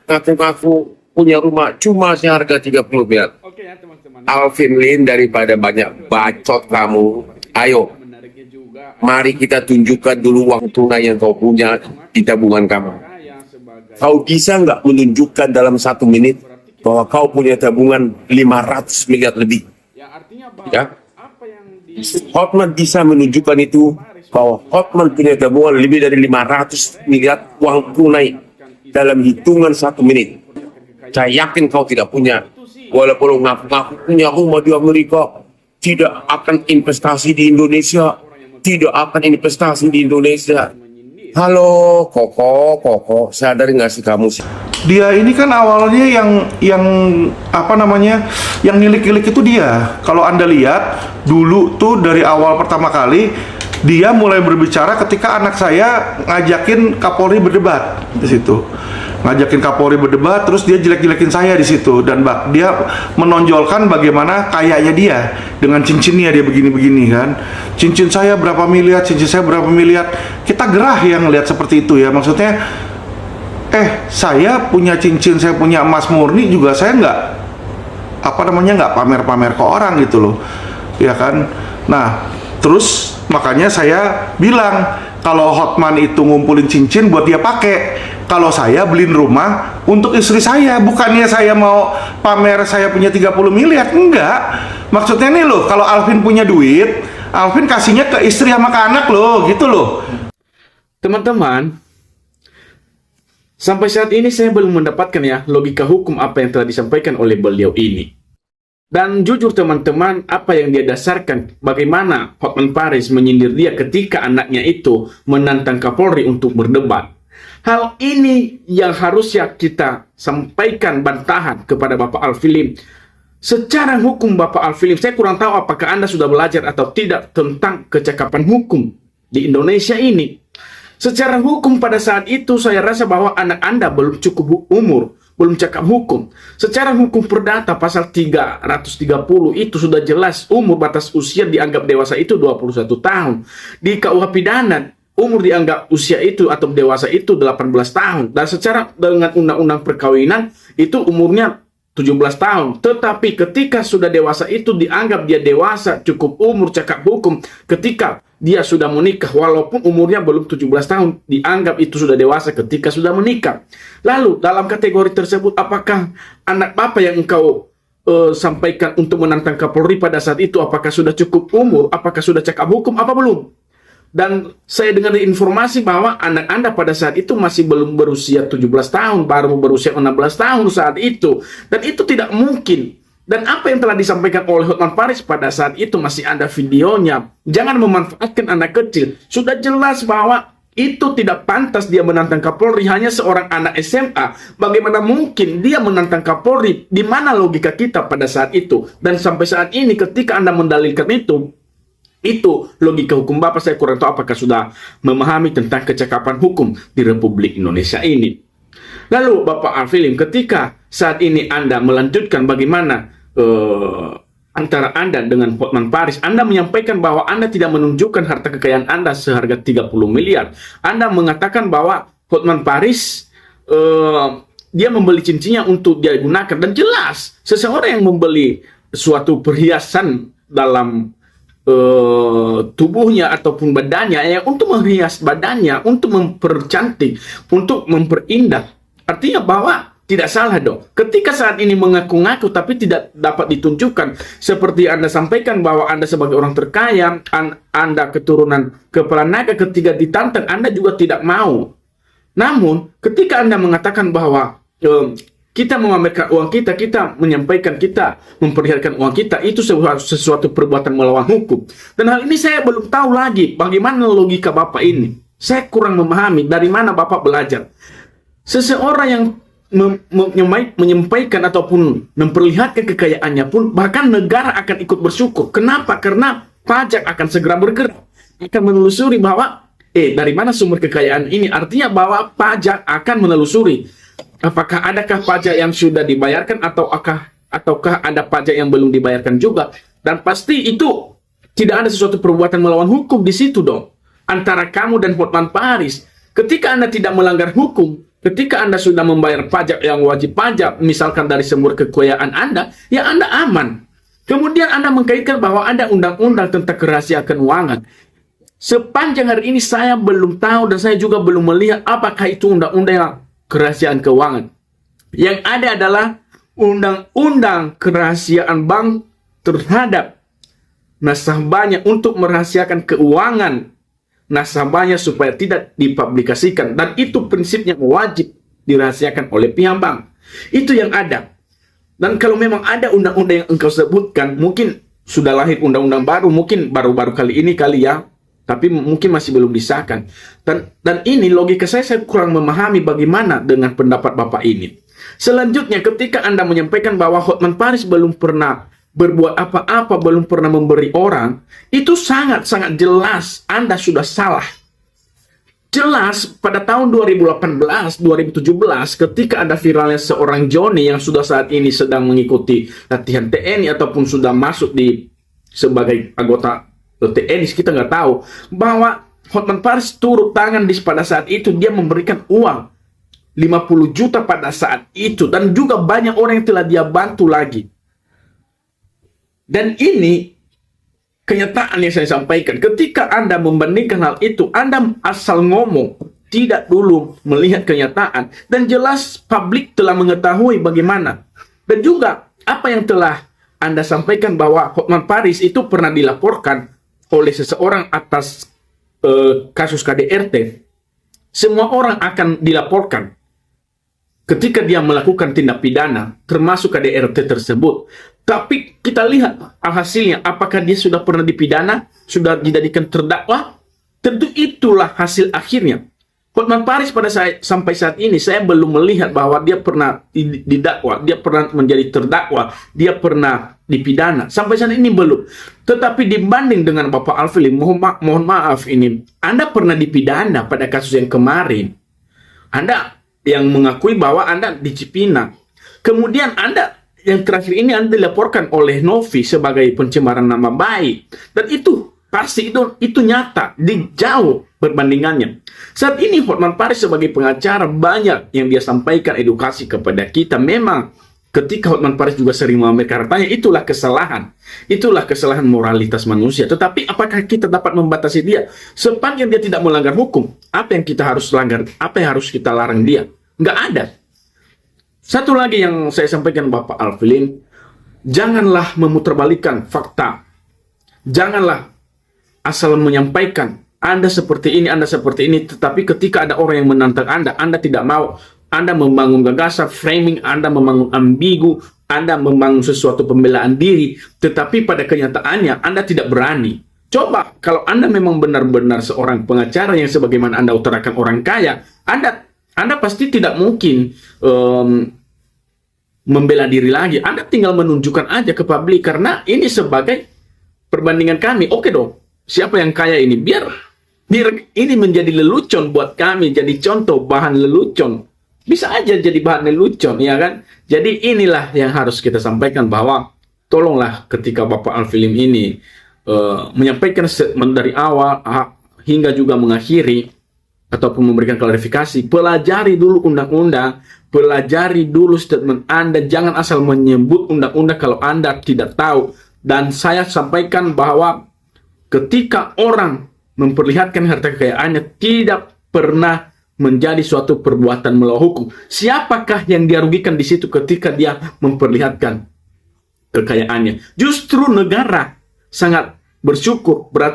ngaku-ngaku punya rumah cuma seharga 30 miliar. Oke ya teman-teman. Alvin Lin, daripada banyak bacot kamu, ayo Menariknya juga mari kita tunjukkan dulu uang tunai yang kau punya di tabungan kamu. kaya sebagai Kau bisa nggak menunjukkan dalam 1 menit bahwa kau punya tabungan 500 miliar lebih? ya artinya bahwa Ya. apa yang di Hotman bisa menunjukkan itu, bahwa Hotman punya tabungan lebih dari 500 miliar uang tunai dalam hitungan 1 menit. Saya yakin kau tidak punya. Walaupun ngaku-ngaku punya rumah di Amerika, tidak akan investasi di Indonesia. Tidak akan investasi di Indonesia. Halo, Koko, sadar nggak sih kamu sih? Dia ini kan awalnya yang apa namanya, yang nilik-nilik itu dia. Kalau Anda lihat dulu tuh dari awal pertama kali dia mulai berbicara ketika anak saya ngajakin Kapolri berdebat di situ. Ngajakin Kapolri berdebat, terus dia jelek-jelekin saya di situ, dan dia menonjolkan bagaimana kayanya dia dengan cincinnya dia begini-begini kan. Cincin saya berapa miliar, cincin saya berapa miliar. Kita gerah yang lihat seperti itu ya. Maksudnya saya punya cincin, saya punya emas murni juga, saya nggak pamer-pamer ke orang gitu loh, ya kan. Nah, terus makanya saya bilang kalau Hotman itu ngumpulin cincin buat dia pakai, kalau saya beliin rumah untuk istri saya, bukannya saya mau pamer saya punya 30 miliar, enggak. Maksudnya nih loh, kalau Alvin punya duit, Alvin kasihnya ke istri sama ke anak loh, gitu loh. teman-teman, sampai saat ini saya belum mendapatkan ya logika hukum apa yang telah disampaikan oleh beliau ini. Dan jujur teman-teman, apa yang dia dasarkan, bagaimana Hotman Paris menyindir dia ketika anaknya itu menantang Kapolri untuk berdebat. Hal ini yang harusnya kita sampaikan bantahan kepada Bapak Alvin Lim. Secara hukum Bapak Alvin Lim, saya kurang tahu apakah Anda sudah belajar atau tidak tentang kecakapan hukum di Indonesia ini. Secara hukum pada saat itu saya rasa bahwa anak Anda belum cukup umur, belum cakap hukum. Secara hukum perdata pasal 330 itu sudah jelas umur batas usia dianggap dewasa itu 21 tahun. Di KUH pidana umur dianggap usia itu atau dewasa itu 18 tahun. Dan secara dengan undang-undang perkawinan itu umurnya 17 tahun. Tetapi ketika sudah dewasa itu dianggap dia dewasa, cukup umur cakap hukum. Ketika dia sudah menikah, walaupun umurnya belum 17 tahun, dianggap itu sudah dewasa ketika sudah menikah. Lalu dalam kategori tersebut, apakah anak Bapak yang engkau sampaikan untuk menantang Kapolri pada saat itu, apakah sudah cukup umur, apakah sudah cakap hukum, apa belum? Dan saya dengar informasi bahwa anak Anda pada saat itu masih belum berusia 17 tahun, baru berusia 16 tahun saat itu. Dan itu tidak mungkin. Dan apa yang telah disampaikan oleh Hotman Paris pada saat itu masih ada videonya. Jangan memanfaatkan anak kecil. Sudah jelas bahwa itu tidak pantas dia menantang Kapolri, hanya seorang anak SMA. Bagaimana mungkin dia menantang Kapolri? Di mana logika kita pada saat itu? Dan sampai saat ini ketika Anda mendalilkan itu logika hukum Bapak, saya kurang tahu apakah sudah memahami tentang kecakapan hukum di Republik Indonesia ini. Lalu Bapak Alvin Lim, ketika saat ini Anda melanjutkan bagaimana antara Anda dengan Hotman Paris, Anda menyampaikan bahwa Anda tidak menunjukkan harta kekayaan Anda seharga 30 miliar. Anda mengatakan bahwa Hotman Paris dia membeli cincinnya untuk dia gunakan. Dan jelas, seseorang yang membeli suatu perhiasan dalam tubuhnya ataupun badannya yang untuk menghias badannya, untuk mempercantik, untuk memperindah, artinya bahwa tidak salah dong. Ketika saat ini mengaku-ngaku tapi tidak dapat ditunjukkan, seperti Anda sampaikan bahwa Anda sebagai orang terkaya, Anda keturunan kepala naga, ketika ditantang Anda juga tidak mau. Namun ketika Anda mengatakan bahwa kita memamerkan uang kita, kita menyampaikan, kita memperlihatkan uang kita, itu sesuatu perbuatan melawan hukum. Dan hal ini saya belum tahu lagi bagaimana logika Bapak ini. Saya kurang memahami dari mana Bapak belajar. Seseorang yang menyampaikan ataupun memperlihatkan kekayaannya pun, bahkan negara akan ikut bersyukur. Kenapa? Karena pajak akan segera bergerak, akan menelusuri bahwa dari mana sumber kekayaan ini. Artinya bahwa pajak akan menelusuri apakah adakah pajak yang sudah dibayarkan ataukah ada pajak yang belum dibayarkan juga. Dan pasti itu tidak ada sesuatu perbuatan melawan hukum di situ dong antara kamu dan Hotman Paris. Ketika Anda tidak melanggar hukum, Ketika Anda sudah membayar pajak yang wajib pajak, misalkan dari sumber kekayaan Anda, ya Anda aman. Kemudian Anda mengkaitkan bahwa ada undang-undang tentang kerahasiaan keuangan. Sepanjang hari ini saya belum tahu dan saya juga belum melihat apakah itu undang-undang kerahasiaan keuangan. Yang ada adalah undang-undang kerahasiaan bank terhadap nasabahnya untuk merahasiakan keuangan nasabahnya supaya tidak dipublikasikan, dan itu prinsipnya wajib dirahasiakan oleh pihak bank. Itu yang ada. Dan kalau memang ada undang-undang yang engkau sebutkan, mungkin sudah lahir undang-undang baru, mungkin baru-baru kali ini kali ya, tapi mungkin masih belum disahkan. Dan ini logika saya kurang memahami bagaimana dengan pendapat Bapak ini. Selanjutnya, ketika Anda menyampaikan bahwa Hotman Paris belum pernah berbuat apa-apa, belum pernah memberi orang, itu sangat-sangat jelas Anda sudah salah. Jelas pada tahun 2018-2017 ketika ada viralnya seorang Johnny yang sudah saat ini sedang mengikuti latihan TNI ataupun sudah masuk di sebagai anggota TNI, kita nggak tahu, bahwa Hotman Paris turut tangan pada saat itu, dia memberikan uang 50 juta pada saat itu, dan juga banyak orang yang telah dia bantu lagi. Dan ini kenyataan yang saya sampaikan. Ketika Anda membandingkan hal itu, Anda asal ngomong, tidak dulu melihat kenyataan, dan jelas publik telah mengetahui bagaimana. Dan juga apa yang telah Anda sampaikan bahwa Hotman Paris itu pernah dilaporkan oleh seseorang atas kasus KDRT. Semua orang akan dilaporkan ketika dia melakukan tindak pidana, termasuk KDRT tersebut. Tapi kita lihat hasilnya, apakah dia sudah pernah dipidana, sudah dijadikan terdakwa? Tentu itulah hasil akhirnya. Hotman Paris sampai saat ini saya belum melihat bahwa dia pernah didakwa, dia pernah menjadi terdakwa, dia pernah dipidana. Sampai saat ini belum. Tetapi dibanding dengan Bapak Alfili, mohon maaf ini, Anda pernah dipidana pada kasus yang kemarin. Anda yang mengakui bahwa Anda di Cipinang. Kemudian Anda yang terakhir ini Anda dilaporkan oleh Novi sebagai pencemaran nama baik. Dan itu pasti itu nyata, jauh perbandingannya. Saat ini Hotman Paris sebagai pengacara banyak yang dia sampaikan edukasi kepada kita. Memang ketika Hotman Paris juga sering memamerkan hartanya, itulah kesalahan. Itulah kesalahan moralitas manusia. Tetapi apakah kita dapat membatasi dia? Sepanjang dia tidak melanggar hukum, apa yang kita harus langgar? Apa yang harus kita larang dia? Nggak ada. Satu lagi yang saya sampaikan Bapak Alfilin, janganlah memutarbalikkan fakta. Janganlah asal menyampaikan Anda seperti ini, Anda seperti ini, tetapi ketika ada orang yang menantang Anda tidak mau. Anda membangun gagasan, framing, Anda membangun ambigu, Anda membangun sesuatu pembelaan diri, tetapi pada kenyataannya Anda tidak berani. Coba kalau Anda memang benar-benar seorang pengacara yang sebagaimana Anda utarakan orang kaya, Anda pasti tidak mungkin membela diri lagi. Anda tinggal menunjukkan aja ke publik, karena ini sebagai perbandingan kami. Oke dong, siapa yang kaya ini? Biar ini menjadi lelucon buat kami, jadi contoh bahan lelucon. Bisa aja jadi bahan lelucon, ya kan? Jadi inilah yang harus kita sampaikan, bahwa tolonglah ketika Bapak Alfilim ini menyampaikan statement dari awal hingga juga mengakhiri ataupun memberikan klarifikasi, pelajari dulu undang-undang, pelajari dulu statement Anda, jangan asal menyebut undang-undang kalau Anda tidak tahu. Dan saya sampaikan bahwa ketika orang memperlihatkan harta kekayaannya tidak pernah menjadi suatu perbuatan melawan hukum. Siapakah yang dia rugikan di situ ketika dia memperlihatkan kekayaannya? Justru negara sangat bersyukur, berarti